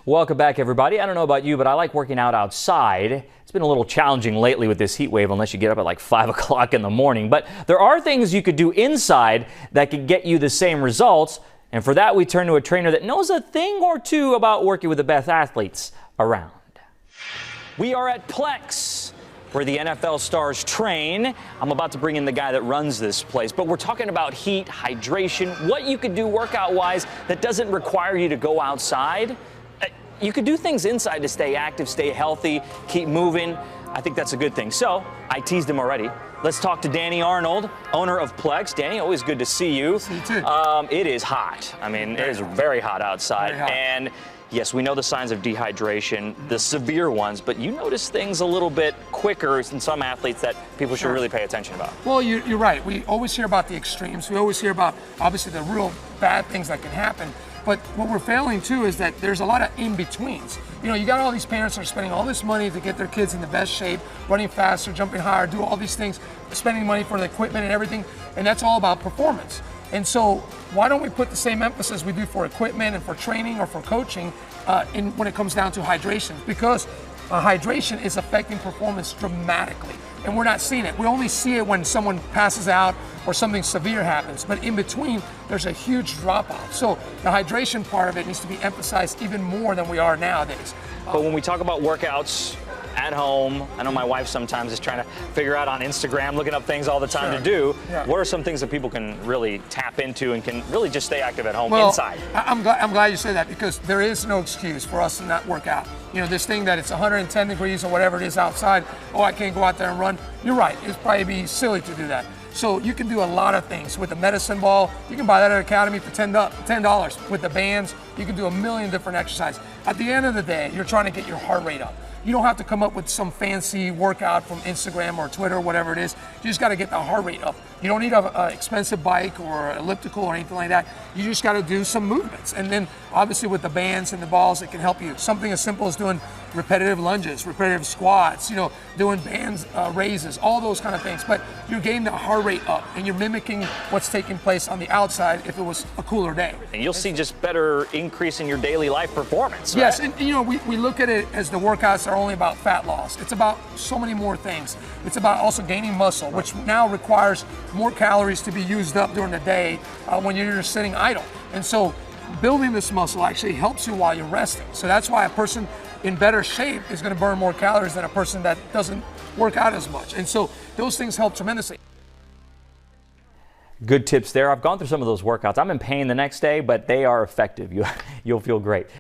Welcome back, everybody. I don't know about you, but I like working out outside. It's been a little challenging lately with this heat wave unless you get up at like 5 o'clock in the morning. But there are things you could do inside that could get you the same results. And for that, we turn to a trainer that knows a thing or two about working with the best athletes around. We are at Plex, where the NFL stars train. I'm about to bring in the guy that runs this place, but we're talking about heat, hydration, what you could do workout-wise that doesn't require you to go outside. You could do things inside to stay active, stay healthy, keep moving. I think that's a good thing. So I teased him already. Let's talk to Danny Arnold, owner of Plex. Danny, always good to see you. See you too. It is hot. I mean, it is very hot outside. Very hot. And yes, we know the signs of dehydration, the severe ones, but you notice things a little bit quicker in some athletes that people should really pay attention about. Well, you're right. We always hear about the extremes. We always hear about, obviously, the real bad things that can happen. But what we're failing too is that there's a lot of in-betweens. You know, you got all these parents that are spending all this money to get their kids in the best shape, running faster, jumping higher, do all these things, spending money for the equipment and everything, and that's all about performance. And so why don't we put the same emphasis we do for equipment and for training or for coaching when it comes down to hydration? Because hydration is affecting performance dramatically, and we're not seeing it. We only see it when someone passes out or something severe happens, but in between, there's a huge drop-off. So the hydration part of it needs to be emphasized even more than we are nowadays. But when we talk about workouts at home, I know my wife sometimes is trying to figure out on Instagram, looking up things all the time to do. Yeah. What are some things that people can really tap into and can really just stay active at home inside? I'm glad you say that, because there is no excuse for us to not work out. You know, this thing that it's 110 degrees or whatever it is outside, oh, I can't go out there and run. You're right, it'd probably be silly to do that. So you can do a lot of things with the medicine ball. You can buy that at Academy for $10. With the bands, you can do a million different exercises. At the end of the day, you're trying to get your heart rate up. You don't have to come up with some fancy workout from Instagram or Twitter or whatever it is. You just got to get the heart rate up. You don't need an expensive bike or elliptical or anything like that. You just got to do some movements. And then obviously with the bands and the balls, it can help you. Something as simple as doing repetitive lunges, repetitive squats, you know, doing bands, raises, all those kind of things. But you're getting the heart rate up and you're mimicking what's taking place on the outside if it was a cooler day. And you'll see just better increase in your daily life performance, right? Yes, and you know, we look at it as the workouts are only about fat loss. It's about so many more things. It's about also gaining muscle, which now requires more calories to be used up during the day when you're just sitting idle. And so building this muscle actually helps you while you're resting. So that's why a person in better shape is going to burn more calories than a person that doesn't work out as much. And so those things help tremendously. Good tips there. I've gone through some of those workouts. I'm in pain the next day, but they are effective. You'll feel great.